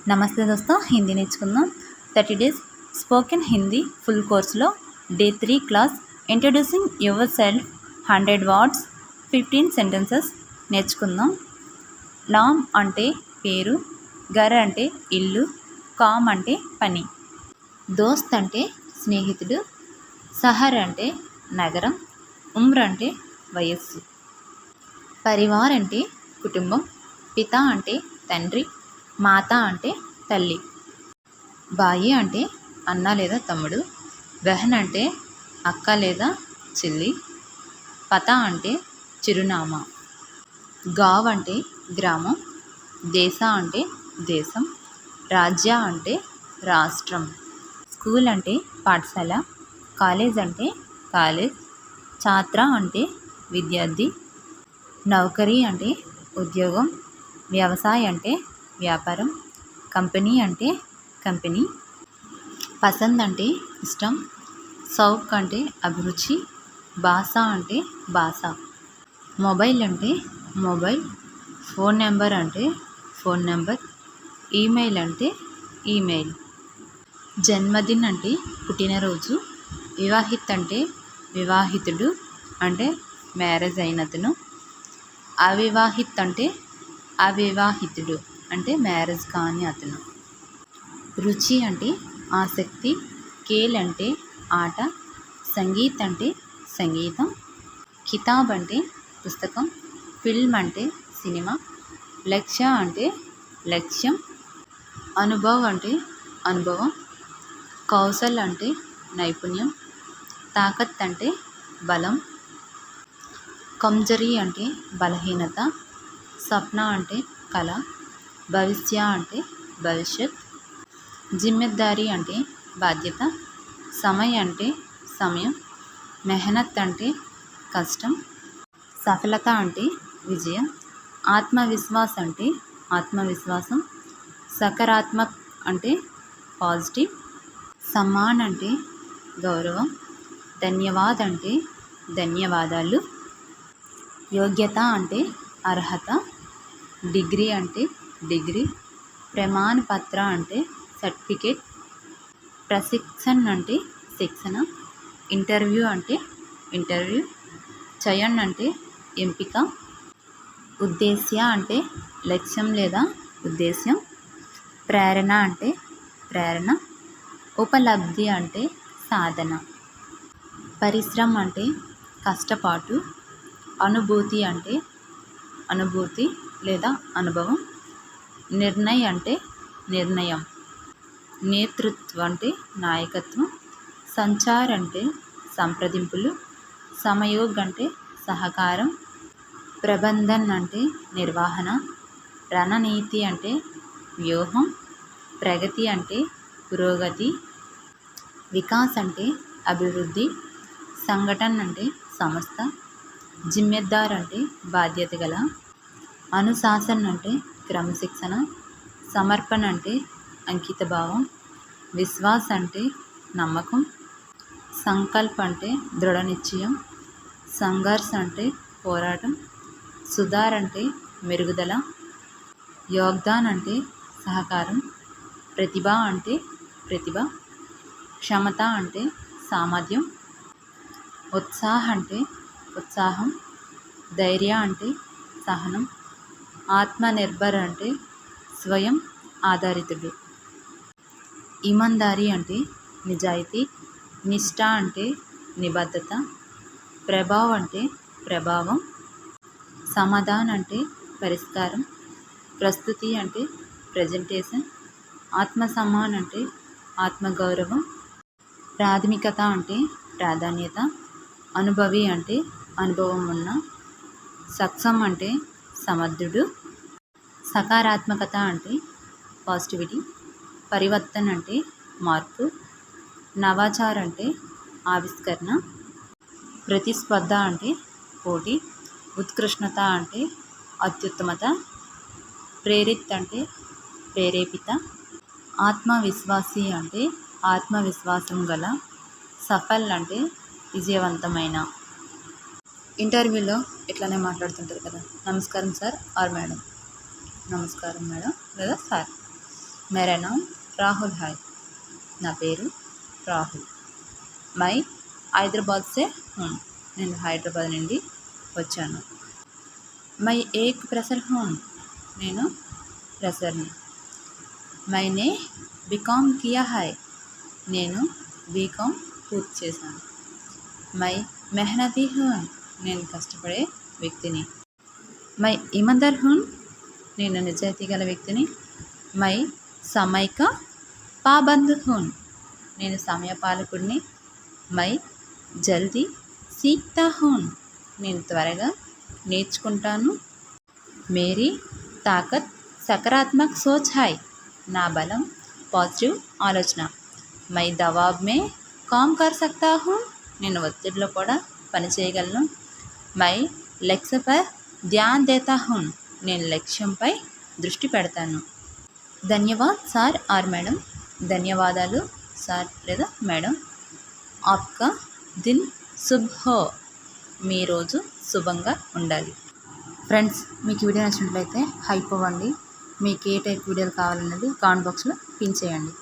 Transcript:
నమస్తే దోస్తో, హిందీ నేర్చుకుందాం. 30 days spoken Hindi full కోర్సులో day 3 class introducing your self 100 words 15 sentences నేర్చుకుందాం. నామ్ అంటే పేరు, గర్ అంటే ఇల్లు, కామ్ అంటే పని, దోస్త్ అంటే స్నేహితుడు, సహర్ అంటే నగరం, ఉమ్ర్ అంటే వయస్సు, పరివార్ అంటే కుటుంబం, పిత అంటే తండ్రి, మాత అంటే తల్లి, బాయి అంటే అన్న లేదా తమ్ముడు, బెహన్ అంటే అక్క లేదా చెల్లి, పత అంటే చిరునామా, గావ్ అంటే గ్రామం, దేశ అంటే దేశం, రాజ్య అంటే రాష్ట్రం, స్కూల్ అంటే పాఠశాల, కాలేజ్ అంటే కాలేజ్, ఛాత్ర అంటే విద్యార్థి, నౌకరీ అంటే ఉద్యోగం, వ్యవసాయ అంటే వ్యాపారం, కంపెనీ అంటే కంపెనీ, పసంద్ అంటే ఇష్టం, సౌక్ అంటే అభిరుచి, భాష అంటే భాష, మొబైల్ అంటే మొబైల్, ఫోన్ నెంబర్ అంటే ఫోన్ నెంబర్, ఈమెయిల్ అంటే ఈమెయిల్, జన్మదిన్ అంటే పుట్టినరోజు, వివాహిత్ అంటే వివాహితుడు అంటే మ్యారేజ్ అయినతను, అవివాహిత్ అంటే అవివాహితుడు అంటే మ్యారేజ్ కాని అతను, రుచి అంటే ఆసక్తి, ఖేల్ అంటే ఆట, సంగీత్ అంటే సంగీతం, కితాబ్ అంటే పుస్తకం, ఫిల్మ్ అంటే సినిమా, లక్ష్య అంటే లక్ష్యం, అనుభవ్ అంటే అనుభవం, కౌశల్ అంటే నైపుణ్యం, తాకత్ అంటే బలం, కమ్జరీ అంటే బలహీనత, సప్న అంటే కళ, భవిష్య అంటే భవిష్యత్, జిమ్మెదారీ అంటే బాధ్యత, సమయ్ అంటే సమయం, మెహనత్ అంటే కష్టం, సఫలత అంటే విజయం, ఆత్మవిశ్వాస్ అంటే ఆత్మవిశ్వాసం, సకారాత్మక్ అంటే పాజిటివ్, సమ్మాన్ అంటే గౌరవం, ధన్యవాద్ అంటే ధన్యవాదాలు, యోగ్యత అంటే అర్హత, డిగ్రీ అంటే డిగ్రీ, ప్రమాణ పత్ర అంటే సర్టిఫికేట్, ప్రశిక్షణ్ అంటే శిక్షణ, ఇంటర్వ్యూ అంటే ఇంటర్వ్యూ, చయన్ అంటే ఎంపిక, ఉద్దేశ్య అంటే లక్ష్యం లేదా ఉద్దేశ్యం, ప్రేరణ అంటే ప్రేరణ, ఉపలబ్ధి అంటే సాధన, పరిశ్రమ అంటే కష్టపాటు, అనుభూతి అంటే అనుభూతి లేదా అనుభవం, నిర్ణయ్ అంటే నిర్ణయం, నేతృత్వం అంటే నాయకత్వం, సంచార్ అంటే సంప్రదింపులు, సమయోగ్ అంటే సహకారం, ప్రబంధన్ అంటే నిర్వహణ, రణనీతి అంటే వ్యూహం, ప్రగతి అంటే పురోగతి, వికాస్ అంటే అభివృద్ధి, సంఘటన్ అంటే సంస్థ, జిమ్మెదార్ అంటే బాధ్యత గల, అనుశాసన్ అంటే క్రమశిక్షణ, సమర్పణ అంటే అంకితభావం, విశ్వాస్ అంటే నమ్మకం, సంకల్ప్ అంటే దృఢ నిశ్చయం, సంఘర్ష్ అంటే పోరాటం, సుధార్ అంటే మెరుగుదల, యోగ్దాన్ అంటే సహకారం, ప్రతిభ అంటే ప్రతిభ, క్షమత అంటే సామర్థ్యం, ఉత్సాహ్ అంటే ఉత్సాహం, ధైర్య అంటే సహనం, ఆత్మనిర్భర్ అంటే స్వయం ఆధారితుడు, ఇమాందారీ అంటే నిజాయితీ, నిష్ఠ అంటే నిబద్ధత, ప్రభావ్ అంటే ప్రభావం, సమాధాన్ అంటే పరిష్కారం, ప్రస్తుతి అంటే ప్రజెంటేషన్, ఆత్మసమ్మాన్ అంటే ఆత్మగౌరవం, ప్రాథమికత అంటే ప్రాధాన్యత, అనుభవి అంటే అనుభవం ఉన్న, సక్షం అంటే సమర్థుడు, సకారాత్మకత అంటే పాజిటివిటీ, పరివర్తన్ అంటే మార్పు, నవాచార్ అంటే ఆవిష్కరణ, ప్రతిస్పర్ధ అంటే పోటీ, ఉత్కృష్టత అంటే అత్యుత్తమత, ప్రేరిత్ అంటే ప్రేరేపిత, ఆత్మవిశ్వాసి అంటే ఆత్మవిశ్వాసం గల, సఫల్ అంటే విజయవంతమైన. ఇంటర్వ్యూలో ఇట్లానే మాట్లాడుతుంటారు కదా, నమస్కారం సార్ ఆర్ మేడం, నమస్కారం మేడం లేదా సార్, मेरा नाम राहुल है. నా పేరు రాహుల్. మై హైదరాబాద్ సే హూँ. నేను హైదరాబాద్ నుండి వచ్చాను. మై ఏక్ ప్రొఫెసర్ హూँ. నేను ప్రొఫెసర్ని. మైనే బీకామ్ కియా హై. నేను బీకామ్ పూర్తి చేశాను. మై మెహనతీ హూँ. నేను కష్టపడే వ్యక్తిని. మై ఈమాన్దార్ హూँ. నేను నిజాయితీ గల వ్యక్తిని. మై సమయ్ కా పాబంద్ హూँ. నేను సమయపాలకుడిని. మై జల్దీ సీఖ్తా హూँ. నేను త్వరగా నేర్చుకుంటాను. Mary తాకత్ సకారాత్మక్ సోచ్ high. నా బలం పాజిటివ్ ఆలోచన. మై దబావ్ మే కామ్ కర్ సక్తా హూँ. నేను ఒత్తిడిలో కూడా పని చేయగలను. మై లక్ష్య పర్ ధ్యాన్ దేతా హూँ. నేను లక్ష్యంపై దృష్టి పెడతాను. ధన్యవాద్ సార్ ఆర్ మేడం. ధన్యవాదాలు సార్ లేదా మేడం. ఆప్కా దిన్ శుభ్ హో. మీ రోజు శుభంగా ఉండాలి. ఫ్రెండ్స్, మీకు ఈ వీడియో నచ్చినట్లయితే హైప్ అవ్వండి. మీకు ఏ టైప్ వీడియోలు కావాలన్నది కామెంట్ బాక్స్లో పిన్ చేయండి.